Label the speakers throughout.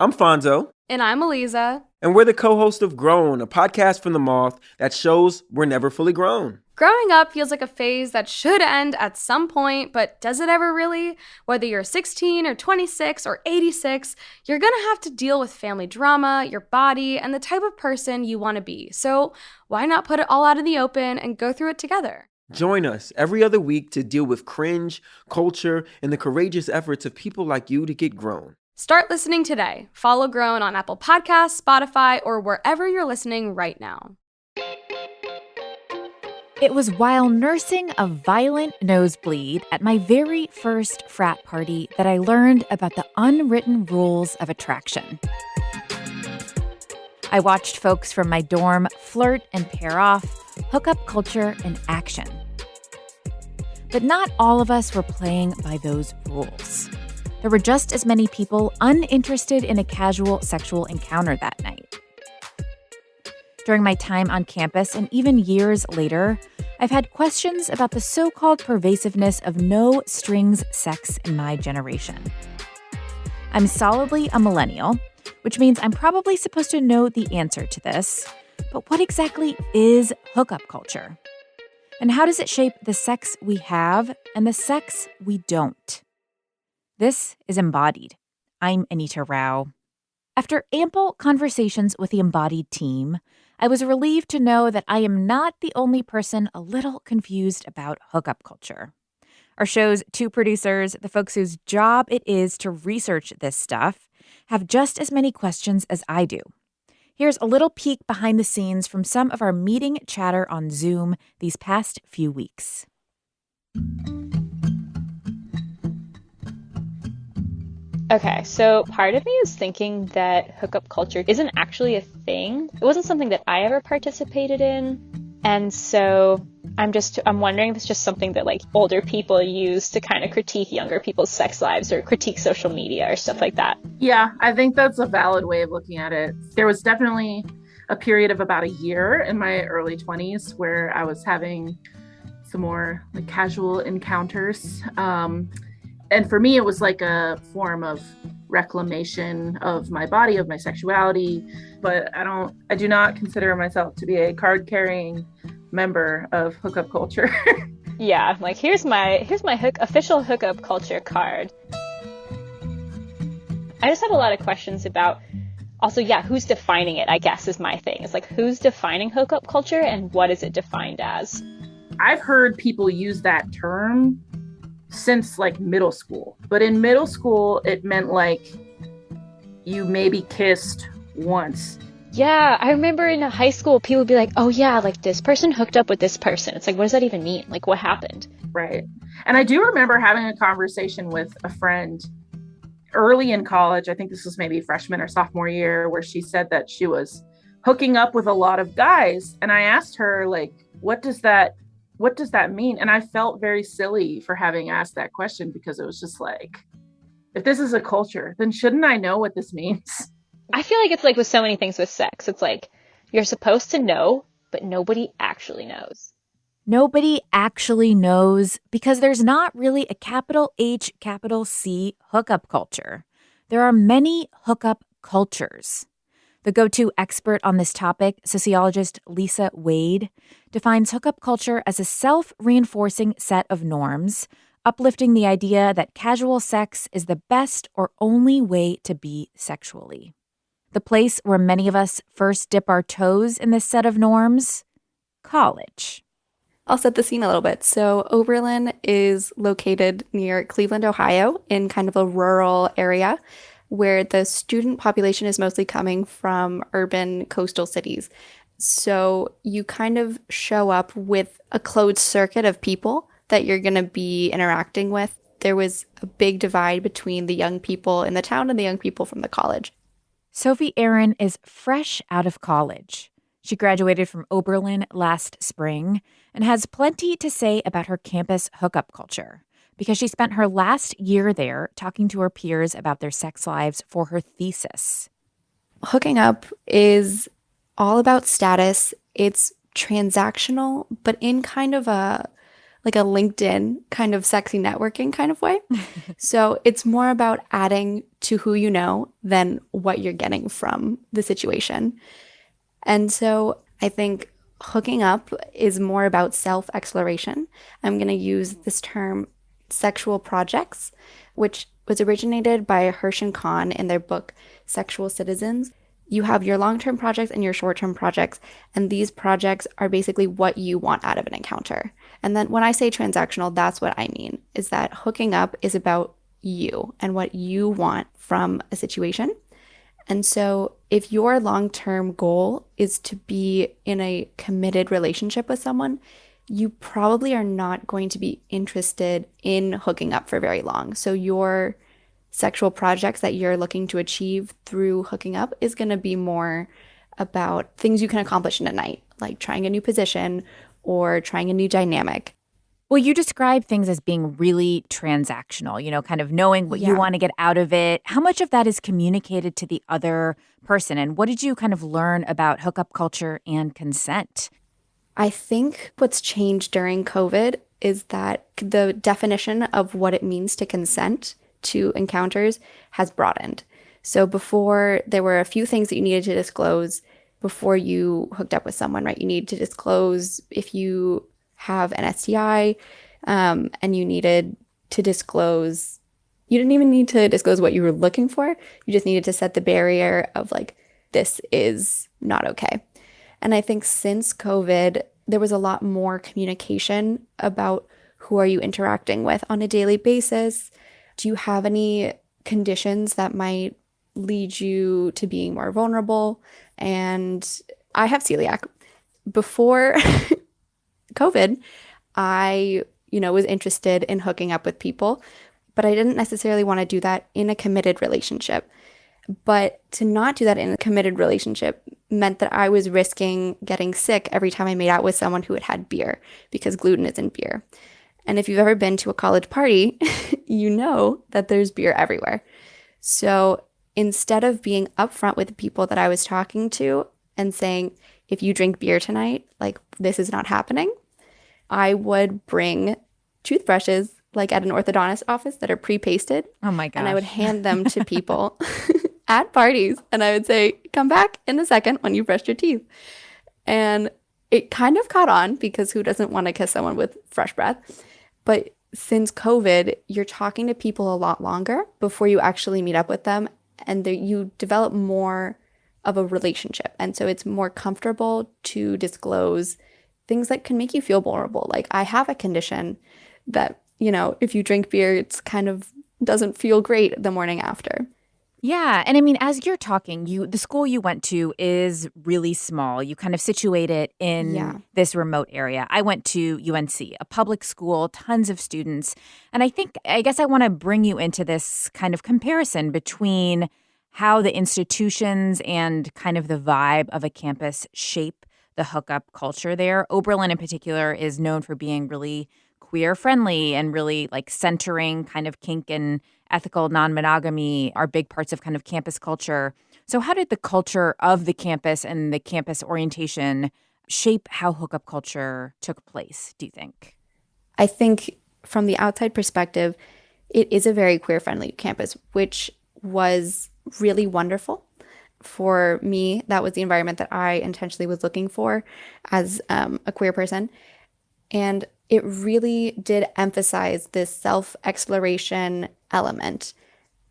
Speaker 1: I'm Fonzo,
Speaker 2: And I'm Eliza.
Speaker 1: and we're the co-host of Grown, a podcast from the Moth that shows we're never fully grown.
Speaker 2: Growing up feels like a phase that should end at some point, but does it ever really? Whether you're 16 or 26 or 86, you're gonna have to deal with family drama, your body, and the type of person you want to be. So why not put it all out in the open and go through it together?
Speaker 1: Join us every other week to deal with cringe, culture, and the courageous efforts of people like you to get grown.
Speaker 2: Start listening today. Follow Grown on Apple Podcasts, Spotify, or wherever you're listening right now.
Speaker 3: It was while nursing a violent nosebleed at my very first frat party that I learned about the unwritten rules of attraction. I watched folks from my dorm flirt and pair off, hookup culture in action. But not all of us were playing by those rules. There were just as many people uninterested in a casual sexual encounter that night. During my time on campus and even years later, I've had questions about the so-called pervasiveness of no-strings sex in my generation. I'm solidly a millennial, which means I'm probably supposed to know the answer to this. But what exactly is hookup culture? And how does it shape the sex we have and the sex we don't? This is Embodied. I'm Anita Rao. After ample conversations with the Embodied team, I was relieved to know that I am not the only person a little confused about hookup culture. Our show's two producers, the folks whose job it is to research this stuff, have just as many questions as I do. Here's a little peek behind the scenes from some of our meeting chatter on Zoom these past few weeks.
Speaker 4: Okay, so part of me is thinking that hookup culture isn't actually a thing. It wasn't something that I ever participated in. And so I'm wondering if it's just something that like older people use to kind of critique younger people's sex lives or critique social media or stuff like that.
Speaker 5: Yeah, I think that's a valid way of looking at it. There was definitely a period of about a year in my early 20s where I was having some more like casual encounters. And for me, it was like a form of reclamation of my body, of my sexuality. But I do not consider myself to be a card-carrying member of hookup culture.
Speaker 4: Yeah, like here's my official hookup culture card. I just have a lot of questions about also, who's defining it, I guess, is my thing. It's like, who's defining hookup culture and what is it defined as?
Speaker 5: I've heard people use that term since like middle school. But in middle school, it meant like you maybe kissed once.
Speaker 4: Yeah, I remember in high school, people would be like, oh yeah, like this person hooked up with this person. It's like, what does that even mean? Like, what happened?
Speaker 5: Right. And I do remember having a conversation with a friend early in college. I think this was maybe freshman or sophomore year, where she said that she was hooking up with a lot of guys. And I asked her, like, what does that mean? And I felt very silly for having asked that question, because it was just like, if this is a culture, then shouldn't I know what this means?
Speaker 4: I feel like it's like with so many things with sex. It's like you're supposed to know, but nobody actually knows.
Speaker 3: Nobody actually knows because there's not really a capital H, capital C hookup culture. There are many hookup cultures. The go-to expert on this topic, sociologist Lisa Wade, defines hookup culture as a self-reinforcing set of norms, uplifting the idea that casual sex is the best or only way to be sexually. The place where many of us first dip our toes in this set of norms? College.
Speaker 6: I'll set the scene a little bit. So Oberlin is located near Cleveland, Ohio, in kind of a rural area where the student population is mostly coming from urban coastal cities. So you kind of show up with a closed circuit of people that you're going to be interacting with. There was a big divide between the young people in the town and the young people from the college.
Speaker 3: Sophie Aaron is fresh out of college. She graduated from Oberlin last spring and has plenty to say about her campus hookup culture because she spent her last year there talking to her peers about their sex lives for her thesis.
Speaker 6: Hooking up is all about status. It's transactional, but in kind of a like a LinkedIn kind of sexy networking kind of way. So it's more about adding to who you know than what you're getting from the situation. And so I think hooking up is more about self-exploration. I'm going to use this term sexual projects, which was originated by Hirsch and Kahn in their book Sexual Citizens. You have your long-term projects and your short-term projects, and these projects are basically what you want out of an encounter. And then when I say transactional, that's what I mean, is that hooking up is about you and what you want from a situation. And so if your long-term goal is to be in a committed relationship with someone, you probably are not going to be interested in hooking up for very long. So your sexual projects that you're looking to achieve through hooking up is going to be more about things you can accomplish in a night, like trying a new position or trying a new dynamic.
Speaker 3: Well, you describe things as being really transactional, kind of knowing what you
Speaker 6: Yeah.
Speaker 3: want to get out of it. How much of that is communicated to the other person? And what did you kind of learn about hookup culture and consent?
Speaker 6: I think what's changed during COVID is that the definition of what it means to consent to encounters has broadened. So before, there were a few things that you needed to disclose before you hooked up with someone, right? You need to disclose if you have an STI, and you needed to disclose, you didn't even need to disclose what you were looking for. You just needed to set the barrier of like, this is not okay. And I think since COVID, there was a lot more communication about who are you interacting with on a daily basis. Do you have any conditions that might lead you to being more vulnerable? And I have celiac. Before COVID, I, was interested in hooking up with people, but I didn't necessarily want to do that in a committed relationship. But to not do that in a committed relationship meant that I was risking getting sick every time I made out with someone who had had beer, because gluten is in beer. And if you've ever been to a college party, you know that there's beer everywhere. So instead of being upfront with the people that I was talking to and saying, if you drink beer tonight, like this is not happening, I would bring toothbrushes like at an orthodontist office that are pre-pasted.
Speaker 3: Oh my gosh.
Speaker 6: And I would hand them to people at parties. And I would say, come back in a second when you brushed your teeth. And it kind of caught on, because who doesn't want to kiss someone with fresh breath? But since COVID, you're talking to people a lot longer before you actually meet up with them. And you develop more of a relationship. And so it's more comfortable to disclose things that can make you feel vulnerable. Like, I have a condition that, if you drink beer, it's kind of doesn't feel great the morning after.
Speaker 3: Yeah. And I mean, as you're talking, the school you went to is really small. You kind of situate it in this remote area. I went to UNC, a public school, tons of students. And I guess I want to bring you into this kind of comparison between how the institutions and kind of the vibe of a campus shape the hookup culture there. Oberlin in particular is known for being really queer friendly and really like centering kind of kink and ethical non-monogamy are big parts of kind of campus culture. So how did the culture of the campus and the campus orientation shape how hookup culture took place, do you think?
Speaker 6: I think from the outside perspective, it is a very queer friendly campus, which was really wonderful. For me, that was the environment that I intentionally was looking for as a queer person. And it really did emphasize this self-exploration element.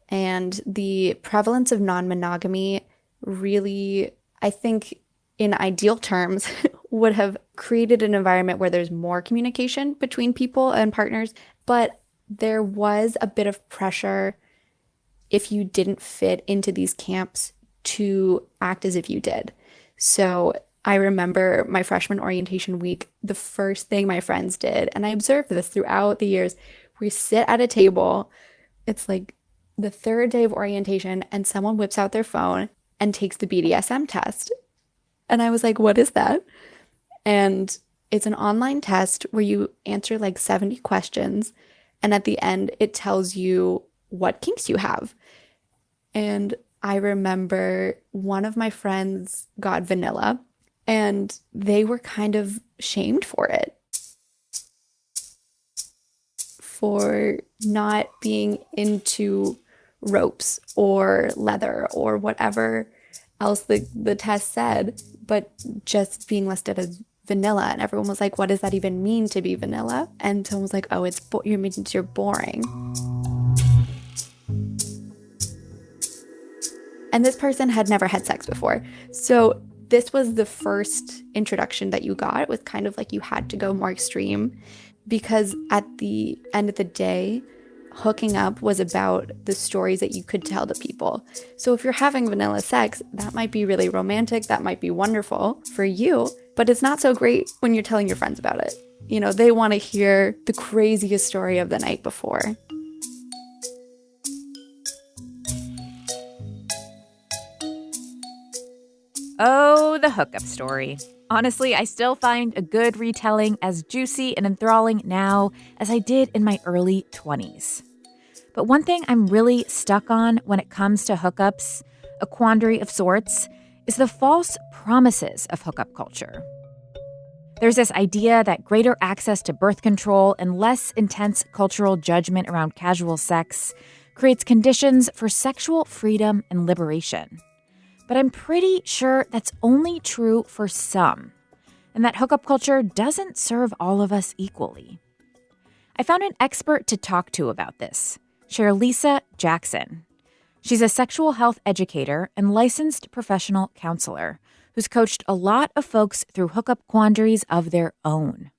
Speaker 6: And the prevalence of non-monogamy really, I think, in ideal terms, would have created an environment where there's more communication between people and partners. But there was a bit of pressure, if you didn't fit into these camps, to act as if you did. So I remember my freshman orientation week, the first thing my friends did, and I observed this throughout the years, we sit at a table, it's like the third day of orientation, and someone whips out their phone and takes the BDSM test. And I was like, what is that? And it's an online test where you answer like 70 questions, and at the end, it tells you what kinks you have. And I remember one of my friends got vanilla, and they were kind of shamed for it. for not being into ropes or leather or whatever else the test said, but just being listed as vanilla. And everyone was like, what does that even mean to be vanilla? And someone was like, oh, you means you're boring. And this person had never had sex before. So this was the first introduction that you got. It was kind of like you had to go more extreme, because at the end of the day, hooking up was about the stories that you could tell to people. So if you're having vanilla sex, that might be really romantic, that might be wonderful for you, but it's not so great when you're telling your friends about it. You know, they want to hear the craziest story of the night before.
Speaker 3: Oh, the hookup story. Honestly, I still find a good retelling as juicy and enthralling now as I did in my early 20s. But one thing I'm really stuck on when it comes to hookups, a quandary of sorts, is the false promises of hookup culture. There's this idea that greater access to birth control and less intense cultural judgment around casual sex creates conditions for sexual freedom and liberation. But I'm pretty sure that's only true for some, and that hookup culture doesn't serve all of us equally. I found an expert to talk to about this, Sherlisa Jackson. She's a sexual health educator and licensed professional counselor who's coached a lot of folks through hookup quandaries of their own.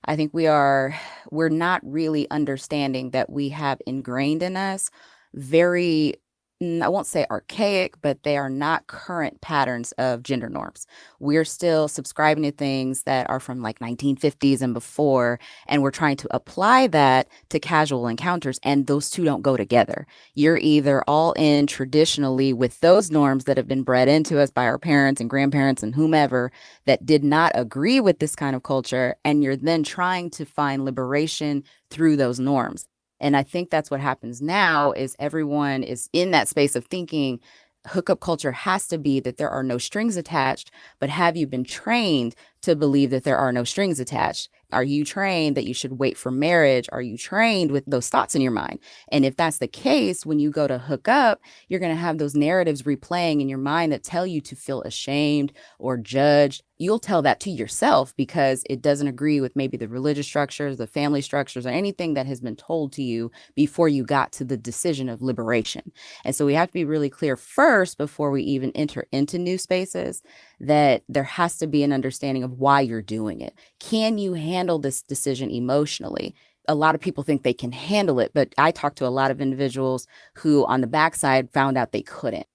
Speaker 7: I think we're not really understanding that we have ingrained in us very, I won't say archaic, but they are not current patterns of gender norms. We're still subscribing to things that are from like 1950s and before, and we're trying to apply that to casual encounters, and those two don't go together. You're either all in traditionally with those norms that have been bred into us by our parents and grandparents and whomever that did not agree with this kind of culture, and you're then trying to find liberation through those norms. And I think that's what happens now is everyone is in that space of thinking hookup culture has to be that there are no strings attached, but have you been trained to believe that there are no strings attached? Are you trained that you should wait for marriage? Are you trained with those thoughts in your mind? And if that's the case, when you go to hook up, you're going to have those narratives replaying in your mind that tell you to feel ashamed or judged. You'll tell that to yourself because it doesn't agree with maybe the religious structures, the family structures, or anything that has been told to you before you got to the decision of liberation. And so we have to be really clear first before we even enter into new spaces that there has to be an understanding of why you're doing it. Can you handle this decision emotionally? A lot of people think they can handle it, but I talked to a lot of individuals who on the backside found out they couldn't.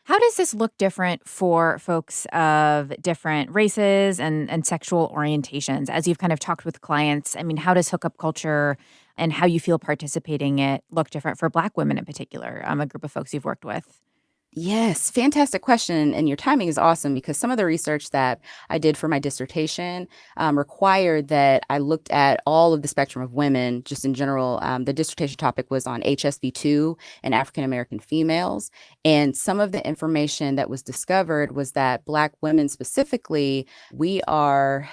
Speaker 3: How does this look different for folks of different races and sexual orientations? As you've kind of talked with clients, I mean, how does hookup culture and how you feel participating in it look different for Black women in particular, a group of folks you've worked with?
Speaker 7: Yes, fantastic question. And your timing is awesome because some of the research that I did for my dissertation required that I looked at all of the spectrum of women just in general. The dissertation topic was on HSV2 and African American females. And some of the information that was discovered was that Black women specifically, we are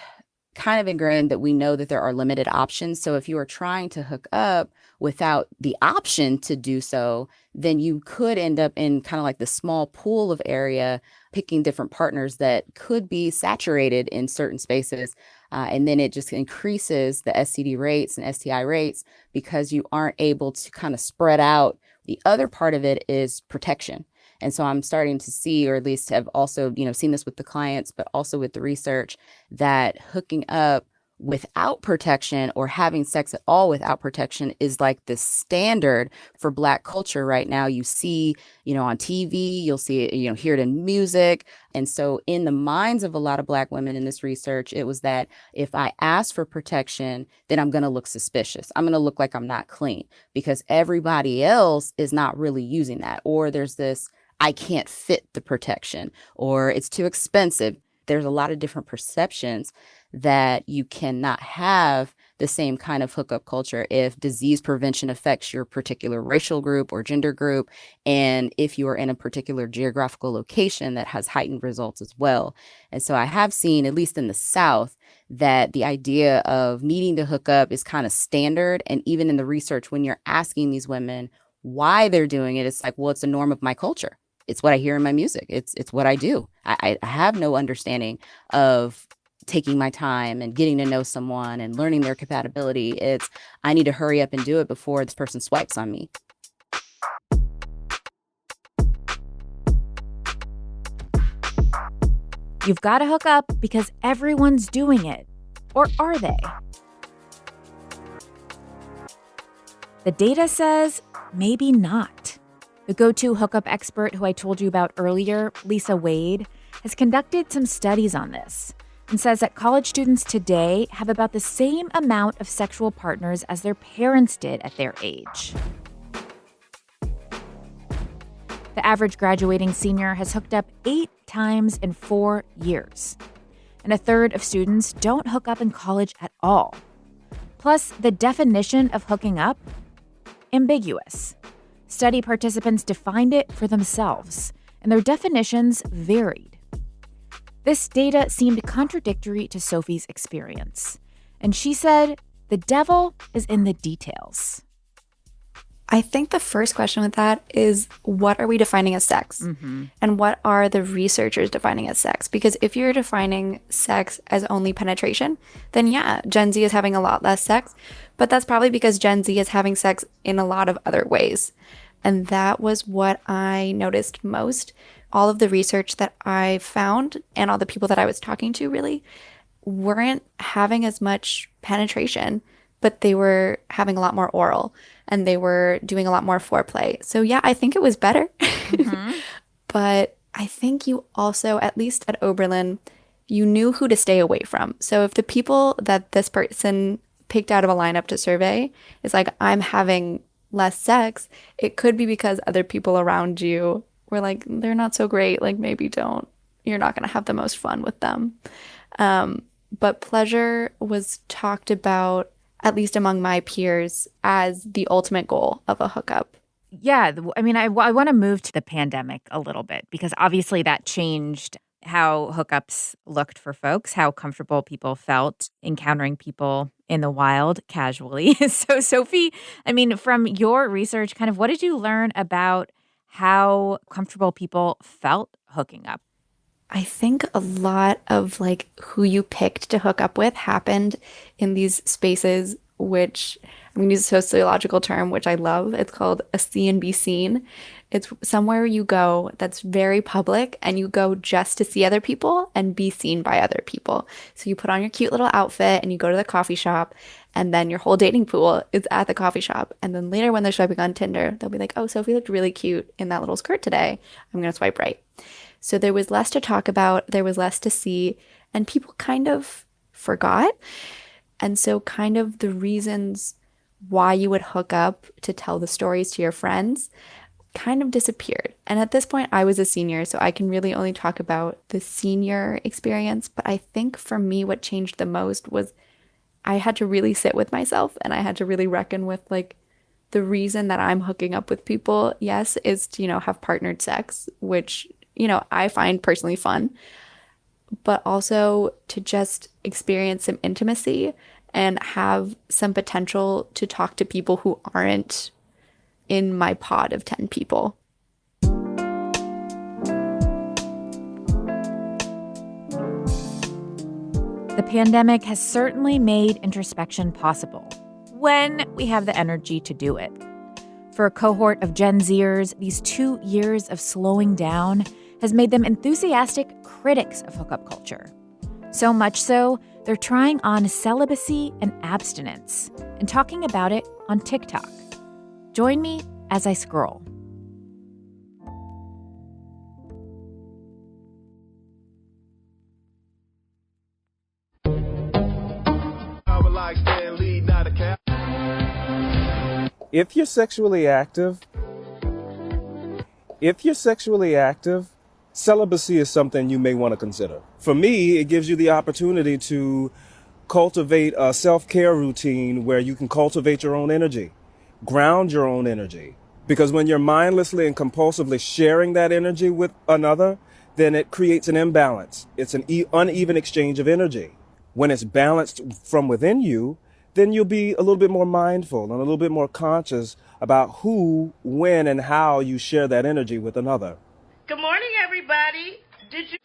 Speaker 7: kind of ingrained that we know that there are limited options. So if you are trying to hook up without the option to do so, then you could end up in kind of like the small pool of area, picking different partners that could be saturated in certain spaces. And then it just increases the STD rates and STI rates because you aren't able to kind of spread out. The other part of it is protection. And so I'm starting to see, or at least have also, seen this with the clients, but also with the research, that hooking up without protection or having sex at all without protection is like the standard for Black culture right now. You see, on TV, you'll see it, hear it in music. And so in the minds of a lot of Black women in this research, it was that if I ask for protection, then I'm going to look suspicious. I'm going to look like I'm not clean because everybody else is not really using that. Or there's this, I can't fit the protection, or it's too expensive. There's a lot of different perceptions that you cannot have the same kind of hookup culture if disease prevention affects your particular racial group or gender group, and if you are in a particular geographical location that has heightened results as well. And so I have seen, at least in the South, that the idea of needing to hook up is kind of standard. And even in the research, when you're asking these women why they're doing it, it's like, well, it's a norm of my culture. It's what I hear in my music. It's what I do. I have no understanding of taking my time and getting to know someone and learning their compatibility. It's, I need to hurry up and do it before this person swipes on me.
Speaker 3: You've got to hook up because everyone's doing it. Or are they? The data says maybe not. The go-to hookup expert who I told you about earlier, Lisa Wade, has conducted some studies on this and says that college students today have about the same amount of sexual partners as their parents did at their age. The average graduating senior has hooked up 8 times in 4 years. And a third of students don't hook up in college at all. Plus, the definition of hooking up? Ambiguous. Study participants defined it for themselves, and their definitions varied. This data seemed contradictory to Sophie's experience, and she said, the devil is in the details.
Speaker 6: I think the first question with that is, what are we defining as sex? And what are the researchers defining as sex? Because if you're defining sex as only penetration, then yeah, Gen Z is having a lot less sex, but that's probably because Gen Z is having sex in a lot of other ways. And that was what I noticed most. All of the research that I found and all the people that I was talking to really weren't having as much penetration, but they were having a lot more oral and they were doing a lot more foreplay. So yeah, I think it was better. But I think you also, at least at Oberlin, you knew who to stay away from. So if the people that this person picked out of a lineup to survey is like, I'm having less sex, it could be because other people around you were like, they're not so great, like maybe don't, you're not going to have the most fun with them. But pleasure was talked about, at least among my peers, as the ultimate goal of a hookup.
Speaker 3: Yeah, I mean, I want to move to the pandemic a little bit because obviously that changed how hookups looked for folks, how comfortable people felt encountering people in the wild casually. So, Sophie, I mean, from your research, kind of what did you learn about how comfortable people felt hooking up?
Speaker 6: I think a lot of like who you picked to hook up with happened in these spaces, which I'm going to use a sociological term, which I love. It's called a see and be seen. It's somewhere you go that's very public and you go just to see other people and be seen by other people. So you put on your cute little outfit and you go to the coffee shop, and then your whole dating pool is at the coffee shop. And then later when they're swiping on Tinder, they'll be like, oh, Sophie looked really cute in that little skirt today. I'm going to swipe right. So there was less to talk about, there was less to see, and people kind of forgot. And so kind of the reasons why you would hook up to tell the stories to your friends kind of disappeared. And at this point, I was a senior, so I can really only talk about the senior experience. But I think for me, what changed the most was I had to really sit with myself and I had to really reckon with like the reason that I'm hooking up with people, yes, is to, have partnered sex, which, I find personally fun, but also to just experience some intimacy and have some potential to talk to people who aren't in my pod of 10 people.
Speaker 3: The pandemic has certainly made introspection possible when we have the energy to do it. For a cohort of Gen Zers, these 2 years of slowing down has made them enthusiastic critics of hookup culture. So much so, they're trying on celibacy and abstinence and talking about it on TikTok. Join me as I scroll.
Speaker 8: If you're sexually active, celibacy is something you may want to consider. For me, it gives you the opportunity to cultivate a self-care routine where you can cultivate your own energy, ground your own energy. Because when you're mindlessly and compulsively sharing that energy with another, then it creates an imbalance. It's an uneven exchange of energy. When it's balanced from within you, then you'll be a little bit more mindful and a little bit more conscious about who, when, and how you share that energy with another.
Speaker 9: Good morning, everybody. Did you...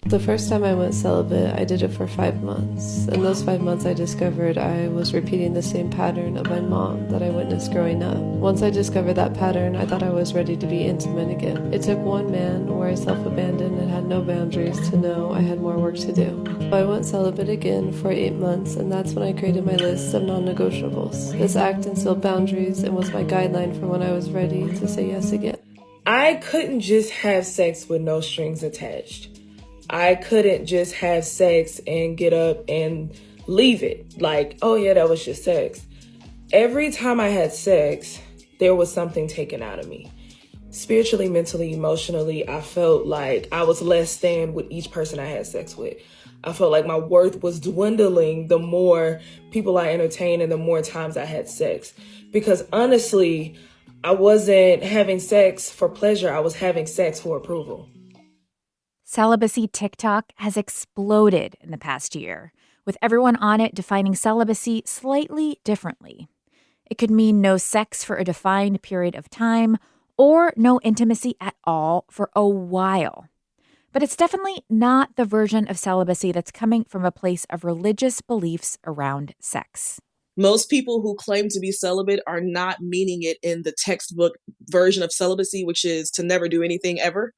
Speaker 10: The first time I went celibate, I did it for 5 months. In those 5 months, I discovered I was repeating the same pattern of my mom that I witnessed growing up. Once I discovered that pattern, I thought I was ready to be intimate again. It took one man where I self-abandoned and had no boundaries to know I had more work to do. I went celibate again for 8 months, and that's when I created my list of non-negotiables. This act instilled boundaries and was my guideline for when I was ready to say yes again.
Speaker 11: I couldn't just have sex with no strings attached. I couldn't just have sex and get up and leave it. Like, oh yeah, that was just sex. Every time I had sex, there was something taken out of me. Spiritually, mentally, emotionally, I felt like I was less than with each person I had sex with. I felt like my worth was dwindling the more people I entertained and the more times I had sex. Because honestly, I wasn't having sex for pleasure. I was having sex for approval.
Speaker 3: Celibacy TikTok has exploded in the past year, with everyone on it defining celibacy slightly differently. It could mean no sex for a defined period of time, or no intimacy at all for a while. But it's definitely not the version of celibacy that's coming from a place of religious beliefs around sex.
Speaker 12: Most people who claim to be celibate are not meaning it in the textbook version of celibacy, which is to never do anything ever.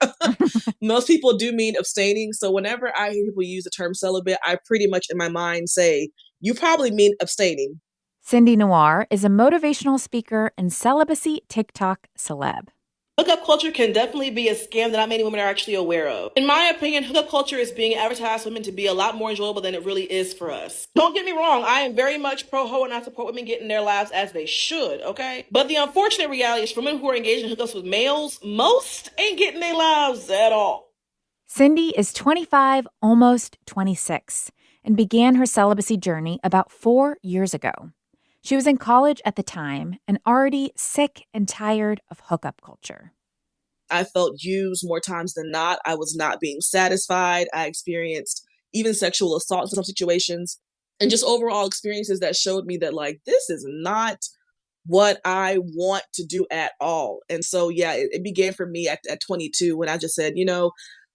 Speaker 12: Most people do mean abstaining. So whenever I hear people use the term celibate, I pretty much in my mind say, you probably mean abstaining.
Speaker 3: Cindy Noir is a motivational speaker and celibacy TikTok celeb.
Speaker 9: Hookup culture can definitely be a scam that not many women are actually aware of. In my opinion, hookup culture is being advertised to women to be a lot more enjoyable than it really is for us. Don't get me wrong, I am very much pro-ho and I support women getting their lives as they should, okay? But the unfortunate reality is for women who are engaged in hookups with males, most ain't getting their lives at all.
Speaker 3: Cindy is 25, almost 26, and began her celibacy journey about 4 years ago. She was in college at the time and already sick and tired of hookup culture.
Speaker 12: I felt used more times than not. I was not being satisfied. I experienced even sexual assault in some situations and just overall experiences that showed me that, like, this is not what I want to do at all. And so, yeah, it began for me at 22 when I just said,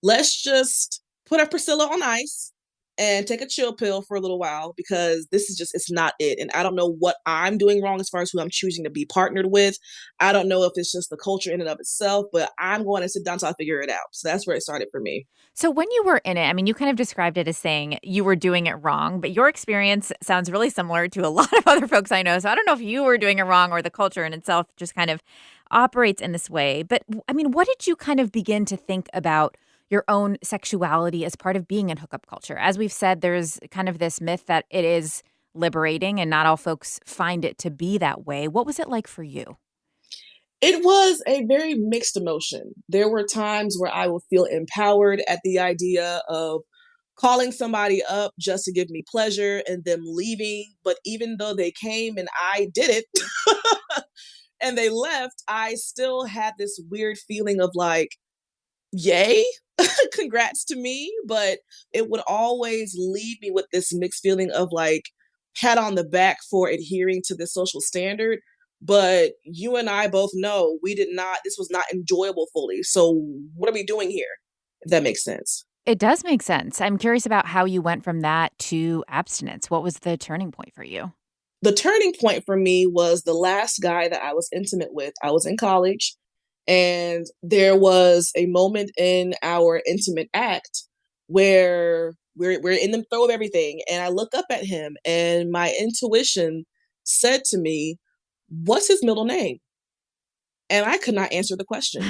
Speaker 12: let's just put our Priscilla on ice and take a chill pill for a little while, because this is just, it's not it. And I don't know what I'm doing wrong as far as who I'm choosing to be partnered with. I don't know if it's just the culture in and of itself, but I'm going to sit down until I figure it out. So that's where it started for me.
Speaker 3: So when you were in it, I mean, you kind of described it as saying you were doing it wrong, but your experience sounds really similar to a lot of other folks I know. So I don't know if you were doing it wrong or the culture in itself just kind of operates in this way. But I mean, what did you kind of begin to think about your own sexuality as part of being in hookup culture? As we've said, there's kind of this myth that it is liberating and not all folks find it to be that way. What was it like for you?
Speaker 12: It was a very mixed emotion. There were times where I would feel empowered at the idea of calling somebody up just to give me pleasure and them leaving. But even though they came and I did it and they left, I still had this weird feeling of like, yay, congrats to me. But it would always leave me with this mixed feeling of like pat on the back for adhering to this social standard. But you and I both know this was not enjoyable fully. So what are we doing here? If that makes sense.
Speaker 3: It does make sense. I'm curious about how you went from that to abstinence. What was the turning point for you?
Speaker 12: The turning point for me was the last guy that I was intimate with. I was in college. And there was a moment in our intimate act where we're in the throw of everything. And I look up at him and my intuition said to me, what's his middle name? And I could not answer the question.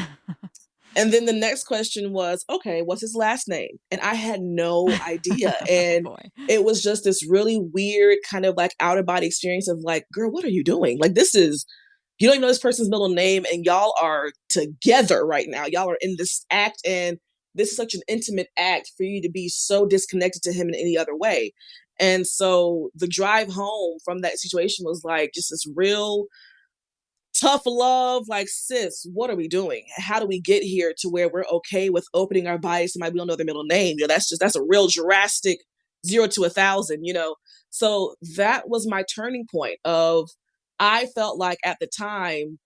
Speaker 12: And then the next question was, okay, what's his last name? And I had no idea. And it was just this really weird kind of like out of body experience of like, girl, what are you doing? Like, you don't even know this person's middle name and y'all are together right now. Y'all are in this act and this is such an intimate act for you to be so disconnected to him in any other way. And so the drive home from that situation was like just this real tough love, like, sis, what are we doing? How do we get here to where we're okay with opening our bodies to somebody we don't know their middle name? That's a real drastic 0 to 1,000, So that was my turning point of, I felt like at the time,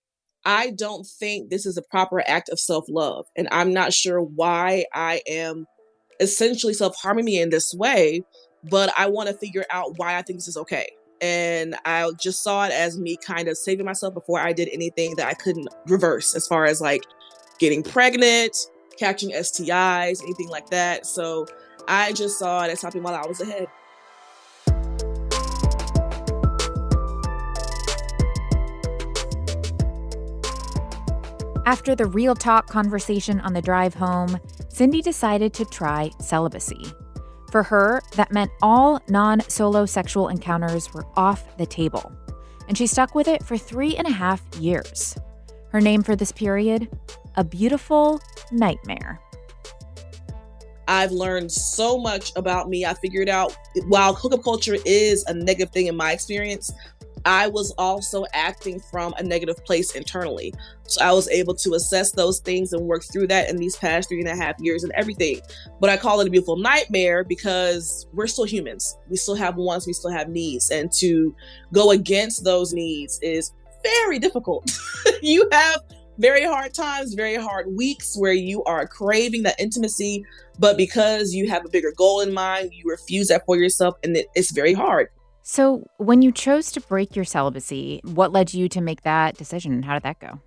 Speaker 12: I don't think this is a proper act of self-love. And I'm not sure why I am essentially self-harming me in this way, but I want to figure out why I think this is okay. And I just saw it as me kind of saving myself before I did anything that I couldn't reverse, as far as like getting pregnant, catching STIs, anything like that. So I just saw it as something while I was ahead.
Speaker 3: After the real talk conversation on the drive home, Cindy decided to try celibacy. For her, that meant all non-solo sexual encounters were off the table, and she stuck with it for 3.5 years. Her name for this period? A beautiful nightmare.
Speaker 12: I've learned so much about me. I figured out, while hookup culture is a negative thing in my experience, I was also acting from a negative place internally. So I was able to assess those things and work through that in these past 3.5 years and everything. But I call it a beautiful nightmare because we're still humans. We still have wants, we still have needs. And to go against those needs is very difficult. You have very hard times, very hard weeks where you are craving that intimacy, but because you have a bigger goal in mind, you refuse that for yourself, and it's very hard.
Speaker 3: So when you chose to break your celibacy, what led you to make that decision? How did that go?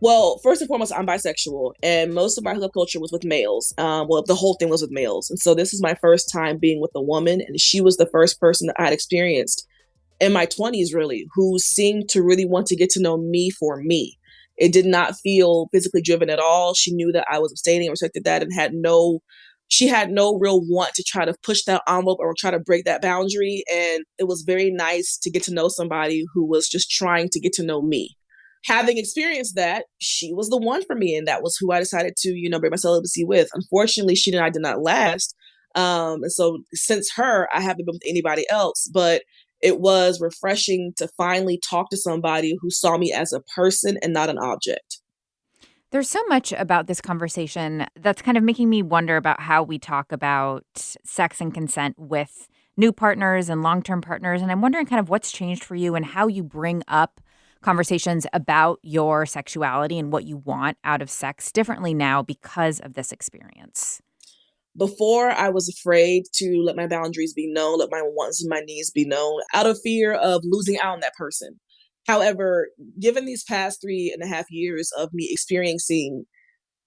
Speaker 12: Well, first and foremost, I'm bisexual, and most of my hookup culture was with males. The whole thing was with males. And so this is my first time being with a woman, and she was the first person that I had experienced in my 20s, really, who seemed to really want to get to know me for me. It did not feel physically driven at all. She knew that I was abstaining and respected that, and she had no real want to try to push that envelope or try to break that boundary. And it was very nice to get to know somebody who was just trying to get to know me. Having experienced that, she was the one for me. And that was who I decided to, break my celibacy with. Unfortunately, she and I did not last. And so since her, I haven't been with anybody else. But it was refreshing to finally talk to somebody who saw me as a person and not an object.
Speaker 3: There's so much about this conversation that's kind of making me wonder about how we talk about sex and consent with new partners and long-term partners. And I'm wondering kind of what's changed for you and how you bring up conversations about your sexuality and what you want out of sex differently now because of this experience.
Speaker 12: Before, I was afraid to let my boundaries be known, let my wants and my needs be known, out of fear of losing out on that person. However, given these past 3.5 years of me experiencing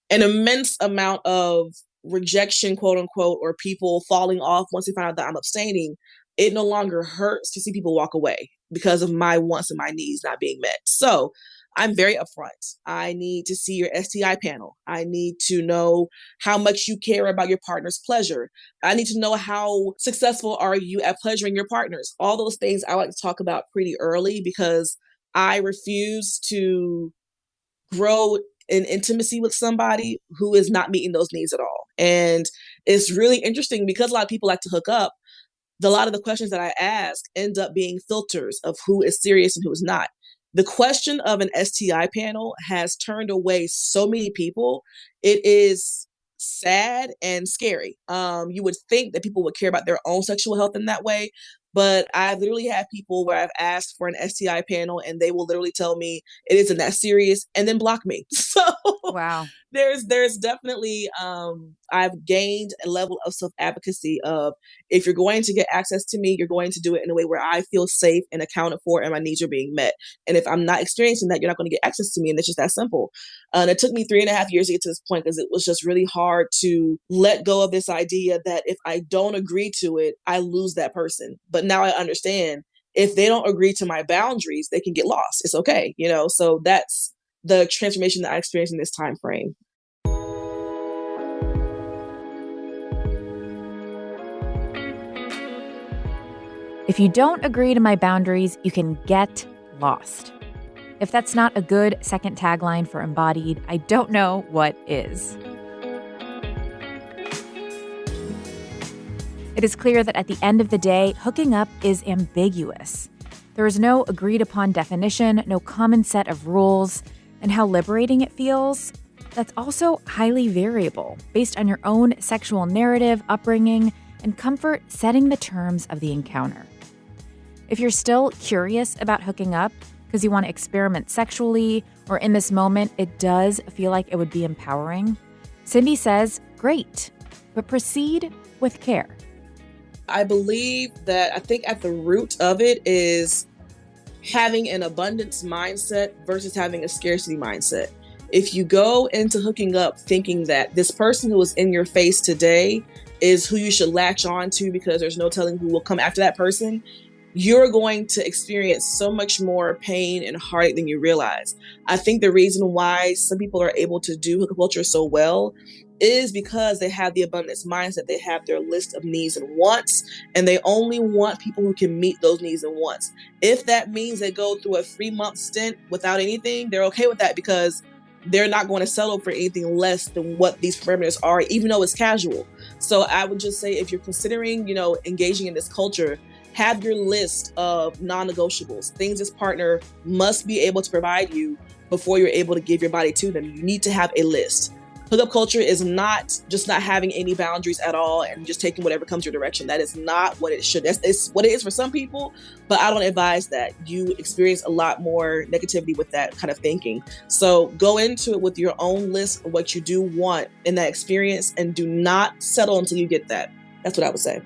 Speaker 12: an immense amount of rejection, quote unquote, or people falling off once they find out that I'm abstaining, it no longer hurts to see people walk away because of my wants and my needs not being met. So I'm very upfront. I need to see your STI panel. I need to know how much you care about your partner's pleasure. I need to know how successful are you at pleasuring your partners. All those things I like to talk about pretty early because I refuse to grow in intimacy with somebody who is not meeting those needs at all. And it's really interesting because a lot of people like to hook up. A lot of the questions that I ask end up being filters of who is serious and who is not. The question of an STI panel has turned away so many people. It is sad and scary. You would think that people would care about their own sexual health in that way. But I've literally had people where I've asked for an STI panel and they will literally tell me it isn't that serious and then block me. So
Speaker 3: wow,
Speaker 12: there's definitely, I've gained a level of self-advocacy of, if you're going to get access to me, you're going to do it in a way where I feel safe and accounted for and my needs are being met. And if I'm not experiencing that, you're not going to get access to me. And it's just that simple. And it took me 3.5 years to get to this point because it was just really hard to let go of this idea that if I don't agree to it, I lose that person. But now I understand if they don't agree to my boundaries, they can get lost. It's okay, So that's the transformation that I experienced in this time frame.
Speaker 3: If you don't agree to my boundaries, you can get lost. If that's not a good second tagline for Embodied, I don't know what is. It is clear that at the end of the day, hooking up is ambiguous. There is no agreed-upon definition, no common set of rules, and how liberating it feels, that's also highly variable, based on your own sexual narrative, upbringing, and comfort setting the terms of the encounter. If you're still curious about hooking up because you want to experiment sexually, or in this moment it does feel like it would be empowering, Cindy says, great, but proceed with care.
Speaker 12: I believe that I think at the root of it is having an abundance mindset versus having a scarcity mindset. If you go into hooking up thinking that this person who is in your face today is who you should latch on to because there's no telling who will come after that person, you're going to experience so much more pain and heartache than you realize. I think the reason why some people are able to do hookup culture so well is because they have the abundance mindset. They have their list of needs and wants, and they only want people who can meet those needs and wants. If that means they go through a 3-month stint without anything, they're okay with that because they're not going to settle for anything less than what these parameters are, even though it's casual. So I would just say, if you're considering, engaging in this culture, have your list of non-negotiables, things this partner must be able to provide you before you're able to give your body to them. You need to have a list. Hookup culture is not just not having any boundaries at all and just taking whatever comes your direction. That is not what it should. It's what it is for some people, but I don't advise that. You experience a lot more negativity with that kind of thinking. So go into it with your own list of what you do want in that experience and do not settle until you get that. That's what I would say.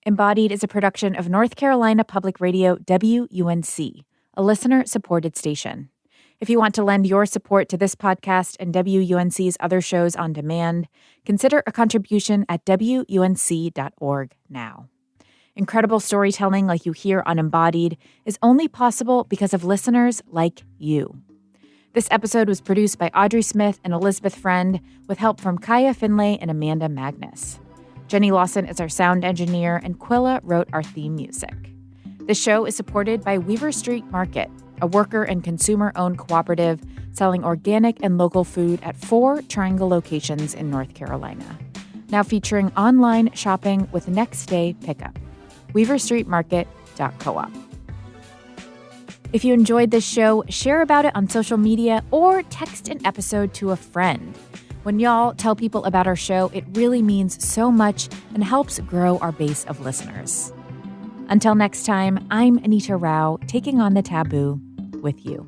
Speaker 3: Embodied is a production of North Carolina Public Radio WUNC, a listener-supported station. If you want to lend your support to this podcast and WUNC's other shows on demand, consider a contribution at WUNC.org now. Incredible storytelling like you hear on Embodied is only possible because of listeners like you. This episode was produced by Audrey Smith and Elizabeth Friend, with help from Kaya Finlay and Amanda Magnus. Jenny Lawson is our sound engineer, and Quilla wrote our theme music. The show is supported by Weaver Street Market, a worker and consumer-owned cooperative selling organic and local food at 4 Triangle locations in North Carolina. Now featuring online shopping with next-day pickup. weaverstreetmarket.coop. If you enjoyed this show, share about it on social media or text an episode to a friend. When y'all tell people about our show, it really means so much and helps grow our base of listeners. Until next time, I'm Anita Rao, taking on the taboo with you.